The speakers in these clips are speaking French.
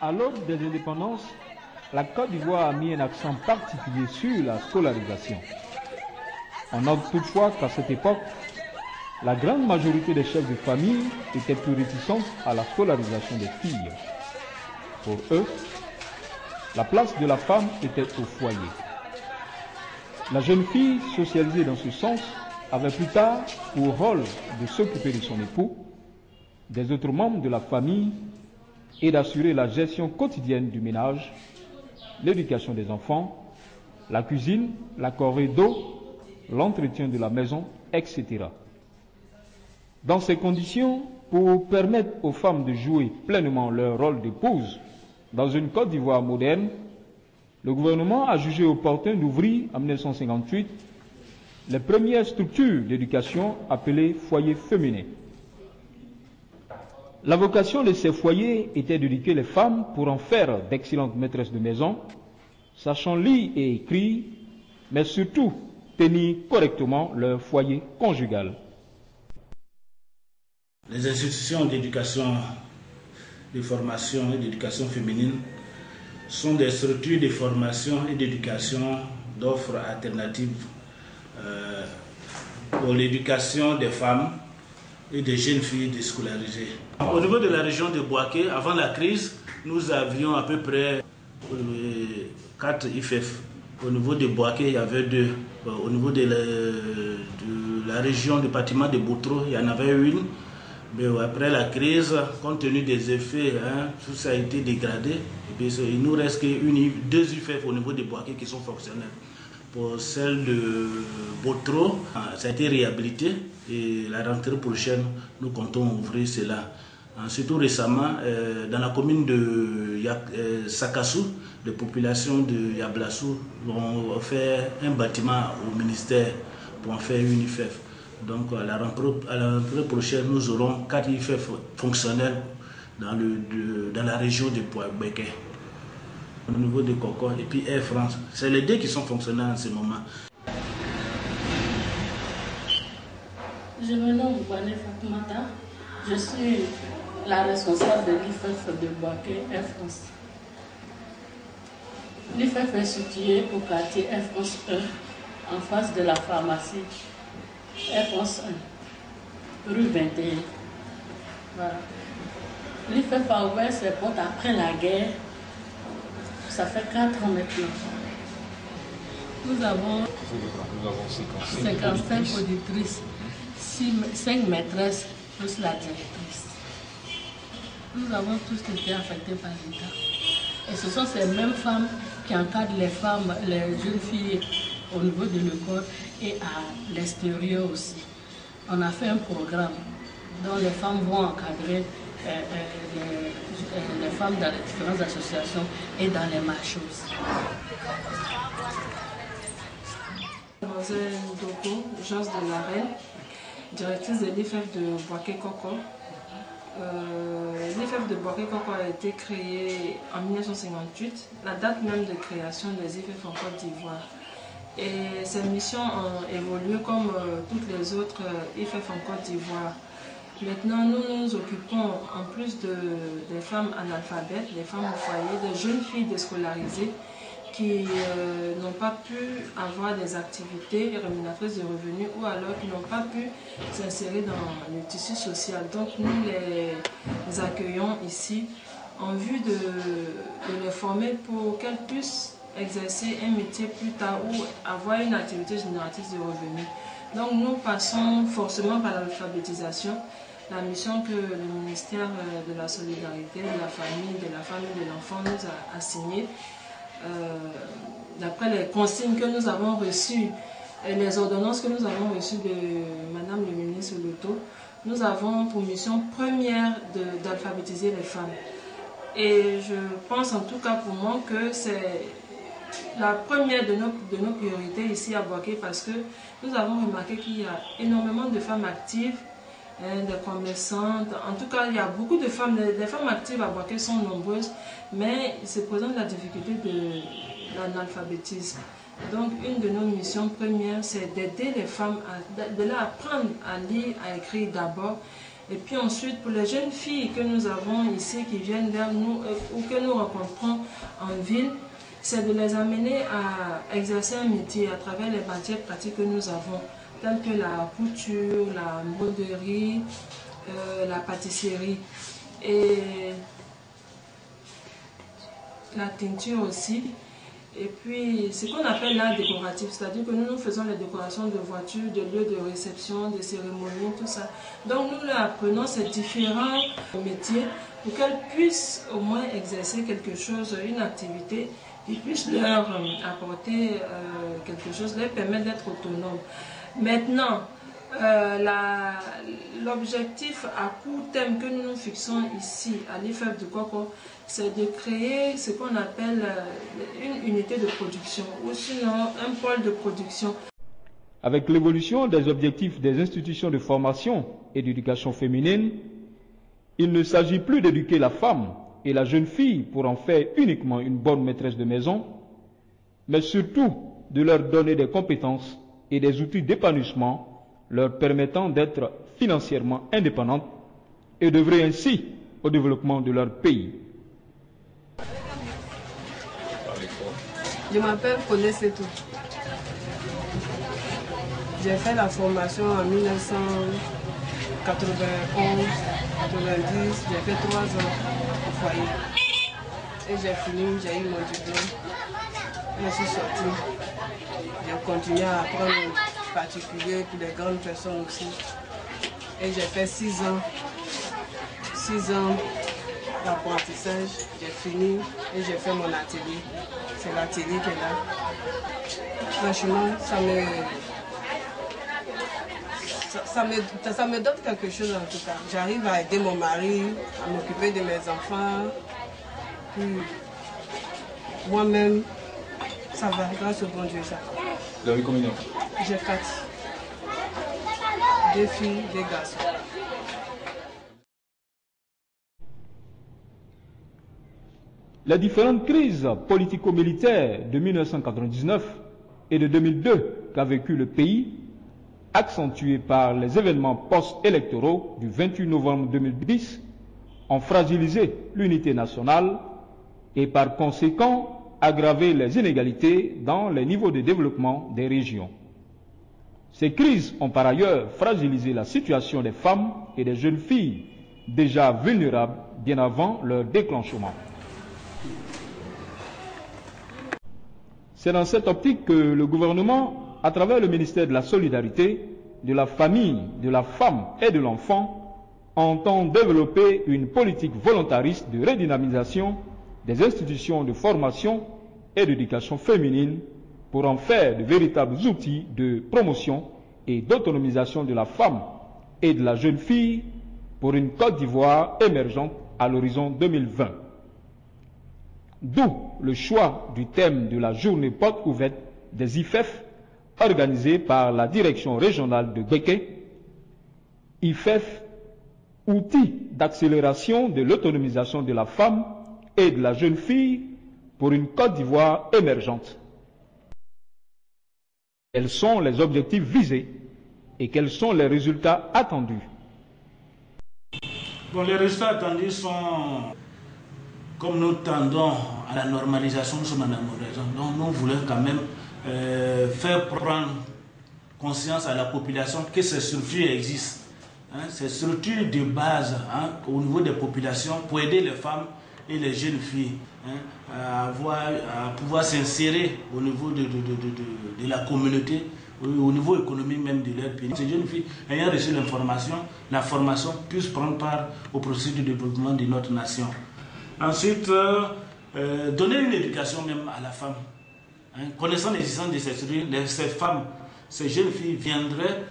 À l'aube des indépendances, la Côte d'Ivoire a mis un accent particulier sur la scolarisation. On note toutefois qu'à cette époque, la grande majorité des chefs de famille étaient plus réticents à la scolarisation des filles. Pour eux, la place de la femme était au foyer. La jeune fille, socialisée dans ce sens, avait plus tard pour rôle de s'occuper de son époux, des autres membres de la famille et d'assurer la gestion quotidienne du ménage, l'éducation des enfants, la cuisine, la corvée d'eau, l'entretien de la maison, etc. Dans ces conditions, pour permettre aux femmes de jouer pleinement leur rôle d'épouse dans une Côte d'Ivoire moderne, le gouvernement a jugé opportun d'ouvrir en 1958 les premières structures d'éducation appelées foyers féminins. La vocation de ces foyers était d'éduquer les femmes pour en faire d'excellentes maîtresses de maison, sachant lire et écrire, mais surtout tenir correctement leur foyer conjugal. Les institutions d'éducation, de formation et d'éducation féminine sont des structures de formation et d'éducation d'offres alternatives pour l'éducation des femmes et des jeunes filles déscolarisées. Au niveau de la région de Bouaké, avant la crise, nous avions à peu près 4 IFEF. Au niveau de Bouaké, il y avait 2. Au niveau de la région, du département de Boutro, il y en avait une. Mais après la crise, compte tenu des effets, tout ça a été dégradé. Et puis, il nous reste que 2 IFEF au niveau de Bouaké qui sont fonctionnels. Pour celle de Boutro, ça a été réhabilité et la rentrée prochaine, nous comptons ouvrir cela. Surtout récemment, dans la commune de Sakassou, les populations de Yablassou ont fait un bâtiment au ministère pour en faire une IFEF. Donc à la rentrée prochaine, nous aurons 4 IFEF fonctionnels dans la région de Bouaké. Au niveau de Coco et puis Air France. C'est les 2 qui sont fonctionnels en ce moment. Je me nomme Bouane Fatoumata. Je suis la responsable de l'IFEF de Bouaké Air France. L'IFEF est situé au quartier Air France 1, en face de la pharmacie Air France 1, rue 21. Voilà. L'IFEF a ouvert ses portes après la guerre. Ça fait 4 ans maintenant. Nous avons 55 auditrices, 5 maîtresses plus la directrice. Nous avons tous été affectés par l'État. Et ce sont ces mêmes femmes qui encadrent les femmes, les jeunes filles au niveau de l'école et à l'extérieur aussi. On a fait un programme dont les femmes vont encadrer les femmes dans les différentes associations et dans les marchés aussi. Mademoiselle Doko, Josse de la Reine, directrice de l'IFEF de Bouaké Coco. L'IFEF de Bouaké Coco a été créé en 1958, la date même de création des IFEF en Côte d'Ivoire. Et ces missions ont évolué comme toutes les autres IFEF en Côte d'Ivoire. Maintenant, nous nous occupons, en plus des femmes analphabètes, des femmes au foyer, des jeunes filles déscolarisées qui n'ont pas pu avoir des activités rémunératrices de revenus ou alors qui n'ont pas pu s'insérer dans le tissu social. Donc nous les accueillons ici en vue de les former pour qu'elles puissent exercer un métier plus tard ou avoir une activité génératrice de revenus. Donc nous passons forcément par l'alphabétisation, la mission que le ministère de la Solidarité, de la Famille et de l'Enfant nous a assignée. D'après les consignes que nous avons reçues et les ordonnances que nous avons reçues de Madame le ministre Loto, nous avons pour mission première d'alphabétiser les femmes. Et je pense en tout cas pour moi que c'est la première de nos priorités ici à Bouaké parce que nous avons remarqué qu'il y a énormément de femmes actives, des commerçantes. En tout cas, il y a beaucoup de femmes. Les femmes actives à Bouaké sont nombreuses, mais il se présente la difficulté de l'analphabétisme. Donc, une de nos missions premières, c'est d'aider les femmes, de leur apprendre à lire, à écrire d'abord, Et puis ensuite, pour les jeunes filles que nous avons ici, qui viennent vers nous ou que nous rencontrons en ville, c'est de les amener à exercer un métier à travers les matières pratiques que nous avons, telles que la couture, la broderie, la pâtisserie et la teinture aussi. Et puis, ce qu'on appelle l'art décoratif, c'est-à-dire que nous faisons les décorations de voitures, de lieux de réception, de cérémonies, tout ça. Donc, nous leur apprenons ces différents métiers pour qu'elles puissent au moins exercer quelque chose, une activité qui puisse leur apporter quelque chose, leur permettre d'être autonomes. Maintenant, l'objectif à court terme que nous nous fixons ici à l'IFEF du Koko, c'est de créer ce qu'on appelle une unité de production ou sinon un pôle de production. Avec l'évolution des objectifs des institutions de formation et d'éducation féminine, il ne s'agit plus d'éduquer la femme et la jeune fille pour en faire uniquement une bonne maîtresse de maison, mais surtout de leur donner des compétences et des outils d'épanouissement leur permettant d'être financièrement indépendantes et d'œuvrer ainsi au développement de leur pays. Je m'appelle Colette Setou. J'ai fait la formation en 1991-90. J'ai fait 3 ans au foyer. Et j'ai fini, j'ai eu mon diplôme. Je suis sortie. J'ai continué à apprendre en particulier pour les grandes personnes aussi. Et j'ai fait 6 ans. 6 ans d'apprentissage. J'ai fini et j'ai fait mon atelier. C'est l'atelier qui est là. Franchement, ça me donne quelque chose en tout cas. J'arrive à aider mon mari, à m'occuper de mes enfants. Puis moi-même, ça va, grâce au bon Dieu, ça. Vous avez combien d'enfants? J'ai 4. 2 filles, 2 garçons. Les différentes crises politico-militaires de 1999 et de 2002 qu'a vécu le pays, accentuées par les événements post-électoraux du 28 novembre 2010, ont fragilisé l'unité nationale et par conséquent aggravé les inégalités dans les niveaux de développement des régions. Ces crises ont par ailleurs fragilisé la situation des femmes et des jeunes filles déjà vulnérables bien avant leur déclenchement. C'est dans cette optique que le gouvernement, à travers le ministère de la Solidarité, de la Famille, de la Femme et de l'Enfant, entend développer une politique volontariste de redynamisation des institutions de formation et d'éducation féminine pour en faire de véritables outils de promotion et d'autonomisation de la femme et de la jeune fille pour une Côte d'Ivoire émergente à l'horizon 2020. D'où le choix du thème de la journée porte ouverte des IFEF organisée par la direction régionale de Béké. IFEF, outil d'accélération de l'autonomisation de la femme et de la jeune fille pour une Côte d'Ivoire émergente. Quels sont les objectifs visés et quels sont les résultats attendus? Bon, les résultats attendus sont, comme nous tendons à la normalisation, nous sommes en normalisation, donc nous voulons quand même faire prendre conscience à la population que ces structures existent. Ces structures de base au niveau des populations pour aider les femmes et les jeunes filles à pouvoir s'insérer au niveau de la communauté, au niveau économique même de leur pays. Ces jeunes filles ayant reçu l'information, la formation puissent prendre part au processus de développement de notre nation. Ensuite, donner une éducation même à la femme. Connaissant l'existence de ces structures, ces femmes, ces jeunes filles viendraient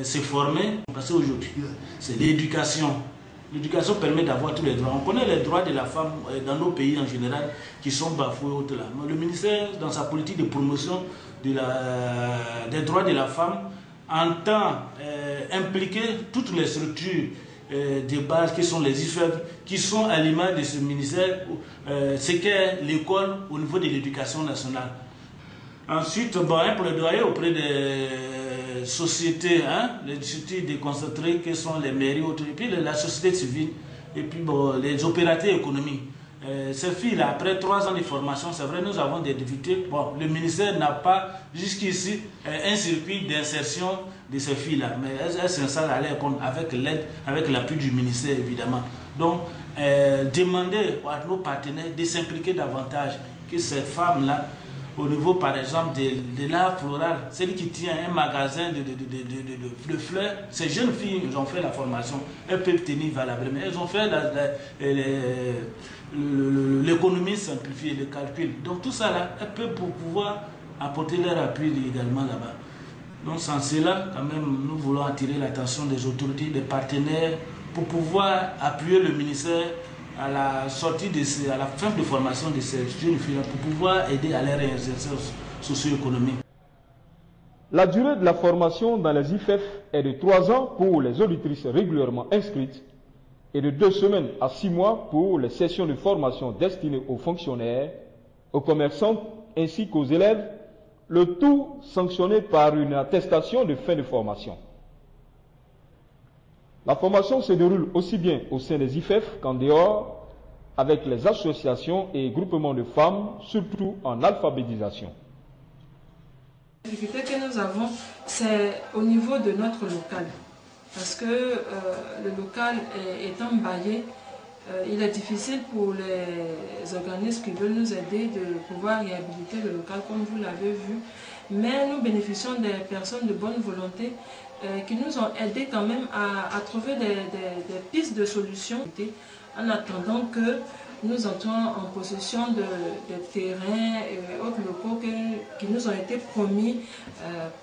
se former, parce qu'aujourd'hui, c'est l'éducation. L'éducation permet d'avoir tous les droits. On connaît les droits de la femme dans nos pays en général qui sont bafoués au-delà. Le ministère, dans sa politique de promotion des droits de la femme, entend impliquer toutes les structures de base qui sont les IFEF, qui sont à l'image de ce ministère, ce qu'est l'école au niveau de l'éducation nationale. Ensuite, pour le doyer auprès sociétés, les sociétés déconcentrées que sont les mairies, et puis la société civile, et puis bon, les opérateurs économiques. Ces filles-là, après 3 ans de formation, c'est vrai, nous avons des difficultés. Bon, le ministère n'a pas jusqu'ici un circuit d'insertion de ces filles-là, mais elles s'installent à l'école avec l'aide, avec l'appui du ministère évidemment. Donc, demander à nos partenaires de s'impliquer davantage, que ces femmes-là, au niveau par exemple de l'art floral, celle qui tient un magasin de fleurs, ces jeunes filles, elles ont fait la formation, elles peuvent tenir valablement, elles ont fait l'économie simplifiée, le calcul. Donc tout ça là, elles peuvent pour pouvoir apporter leur appui également là-bas. Donc sans cela, quand même, nous voulons attirer l'attention des autorités, des partenaires, pour pouvoir appuyer le ministère à la sortie à la fin de formation de ces jeunes filles pour pouvoir aider à leur réinsertion socio-économique. La durée de la formation dans les IFEF est de 3 ans pour les auditrices régulièrement inscrites et de 2 semaines à 6 mois pour les sessions de formation destinées aux fonctionnaires, aux commerçants ainsi qu'aux élèves, le tout sanctionné par une attestation de fin de formation. La formation se déroule aussi bien au sein des IFEF qu'en dehors, avec les associations et groupements de femmes, surtout en alphabétisation. La difficulté que nous avons, c'est au niveau de notre local. Parce que le local étant baillé, il est difficile pour les organismes qui veulent nous aider de pouvoir réhabiliter le local, comme vous l'avez vu. Mais nous bénéficions des personnes de bonne volonté qui nous ont aidés quand même à trouver des pistes de solutions en attendant que nous entrons en possession des terrains et autres locaux qui nous ont été promis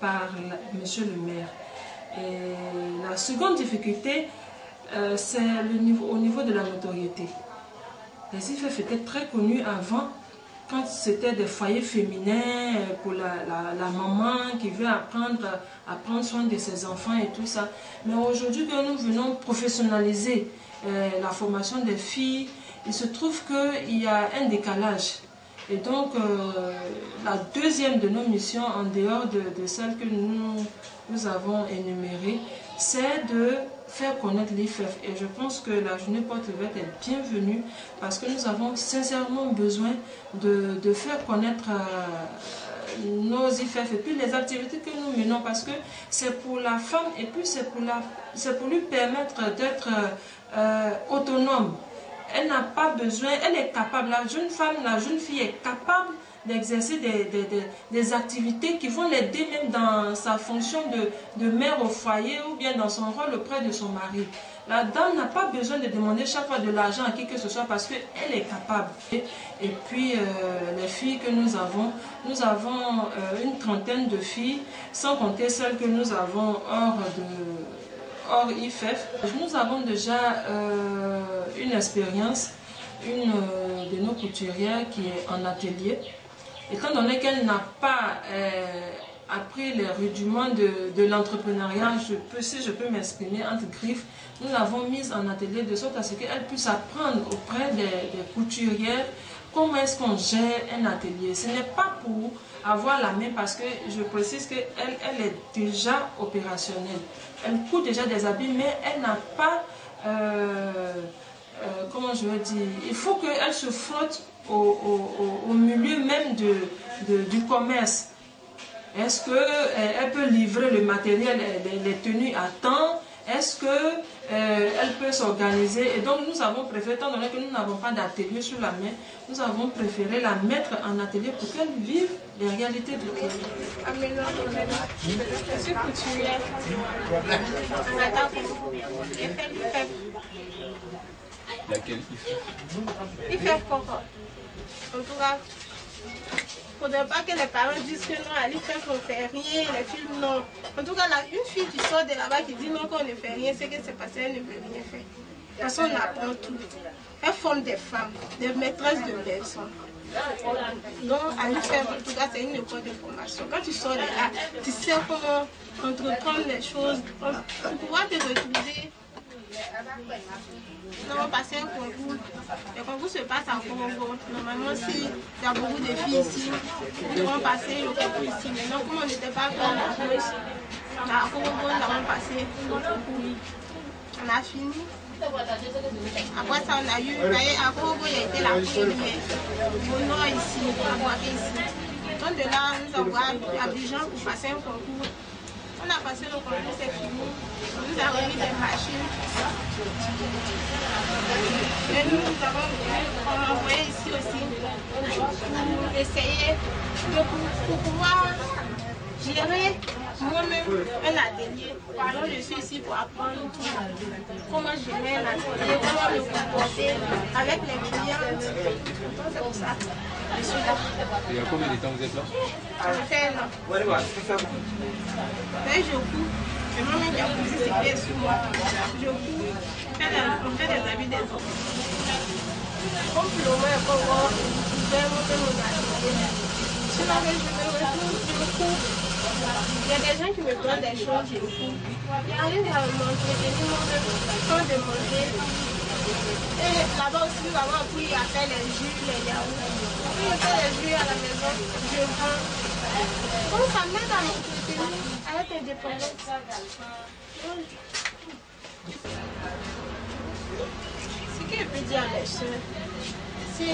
par monsieur le maire. Et la seconde difficulté, c'est au niveau de la notoriété. Les IFEF étaient très connus avant, quand c'était des foyers féminins pour la maman qui veut apprendre à prendre soin de ses enfants et tout ça. Mais aujourd'hui que nous venons professionnaliser la formation des filles, il se trouve qu'il y a un décalage. Et donc, la deuxième de nos missions, en dehors de celle que nous avons énumérée, c'est de faire connaître l'IFEF. Et je pense que la journée porte ouverte est bienvenue parce que nous avons sincèrement besoin de faire connaître nos IFEF et puis les activités que nous menons parce que c'est pour la femme et puis c'est pour lui permettre d'être autonome. Elle n'a pas besoin, elle est capable, la jeune femme, la jeune fille est capable d'exercer des activités qui vont l'aider même dans sa fonction de mère au foyer ou bien dans son rôle auprès de son mari. La dame n'a pas besoin de demander chaque fois de l'argent à qui que ce soit parce qu'elle est capable. Et puis les filles que nous avons une 30aine de filles, sans compter celles que nous avons hors IFEF. Nous avons déjà une expérience, une de nos couturières qui est en atelier. Étant donné qu'elle n'a pas appris les rudiments de l'entrepreneuriat, si je peux m'exprimer entre griffes, nous l'avons mise en atelier de sorte à ce qu'elle puisse apprendre auprès des couturières comment est-ce qu'on gère un atelier. Ce n'est pas pour avoir la main parce que je précise qu'elle est déjà opérationnelle. Elle coud déjà des habits, mais elle n'a pas, comment je veux dire, il faut qu'elle se frotte au milieu même du commerce. Est-ce qu'elle peut livrer le matériel, les tenues à temps? Est-ce qu'elle peut s'organiser? Et donc nous avons préféré, étant donné que nous n'avons pas d'atelier sur la main, nous avons préféré la mettre en atelier pour qu'elle vive les réalités du pays. Je suis couturière. Laquelle IFEF Concord. En tout cas, il ne faudrait pas que les parents disent que non, à l'IFEF on ne fait rien, les filles non. En tout cas, une fille qui sort de là-bas qui dit non qu'on ne fait rien, c'est que c'est parce qu'elle ne veut rien faire. Parce qu'on apprend tout. Elles forment des femmes, des maîtresses de personnes. Donc, à l'IFEF, en tout cas, c'est une école de formation. Quand tu sors de là, tu sais comment entreprendre les choses pour pouvoir te retrouver. Nous avons passé un concours. Le concours se passe à Congo. Normalement, s'il y a beaucoup de filles ici, nous devons passer le concours ici. Maintenant, comme on n'était pas encore en France, À Korobo, nous avons passé notre cours. On a fini. Après ça, on a eu, à Korobo, il y a été la première. Au nord ici, à Boaké ici. Donc de là, nous avons à Abidjan pour passer un concours. On a passé le concours, c'est fini. On nous a remis des machines. Et nous avons envoyé ici aussi pour essayer pour pouvoir gérer moi-même un atelier. Alors je suis ici pour apprendre comment gérer un atelier, comment me comporter avec les clientes. Donc c'est pour ça que je suis là. Et il y a combien de temps vous êtes là? Ça me fait un an. Mais je couds. C'est moi-même qui a posé ses pieds sur moi. Je couds. On fait des habits des autres. Comme pour le moins, je vais monter mon atelier. Sinon, je me retrouve, je couds. Il y a des gens qui me donnent des choses, je couds. Ils arrivent à manger, ils temps de manger. Et là-bas aussi, nous avons appris à faire les jus, les yaourts. Puis je fais les jus à la maison, je vends. Donc ça m'aide à m'entretenir, à être indépendante. Ce que je peux dire à mes soeurs, si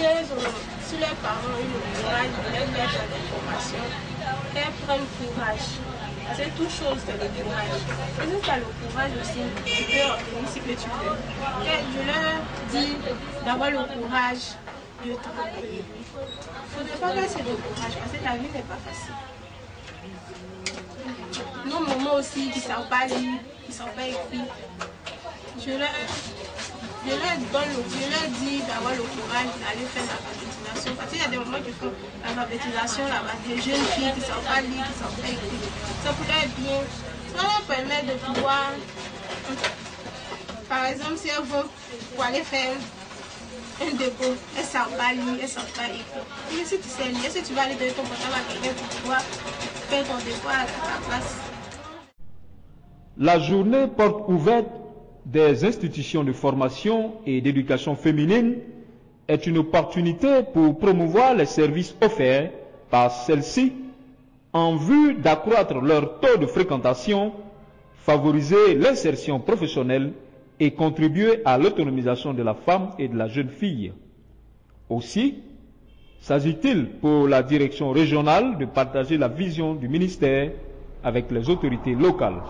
leurs parents ont eu le courage de les mettre dans des formations, qu'elles prennent courage. C'est toute chose, c'est le courage. Et si tu as le courage aussi, tu peux obtenir ce que tu veux. Et je leur dis d'avoir le courage de travailler. Il ne faudrait pas laisser le courage parce que la vie n'est pas facile. Nos mamans aussi qui ne savent pas lire, qui ne savent pas écrire, je leur dis d'avoir le courage d'aller faire l'alphabétisation. Parce qu'il y a des moments qui font l'alphabétisation là-bas, des jeunes filles qui ne savent pas lire, qui ne savent pas écrire. Ça pourrait être bien. Ça leur permet de pouvoir, par exemple, si elles vont pour aller faire un dépôt, elles ne savent pas lire, elles ne savent pas écrire. Mais si tu sais lire, si tu vas aller donner ton portable à quelqu'un pour pouvoir faire ton dépôt à ta place. La journée porte ouverte des institutions de formation et d'éducation féminine est une opportunité pour promouvoir les services offerts par celles-ci en vue d'accroître leur taux de fréquentation, favoriser l'insertion professionnelle et contribuer à l'autonomisation de la femme et de la jeune fille. Aussi, s'agit-il pour la direction régionale de partager la vision du ministère avec les autorités locales.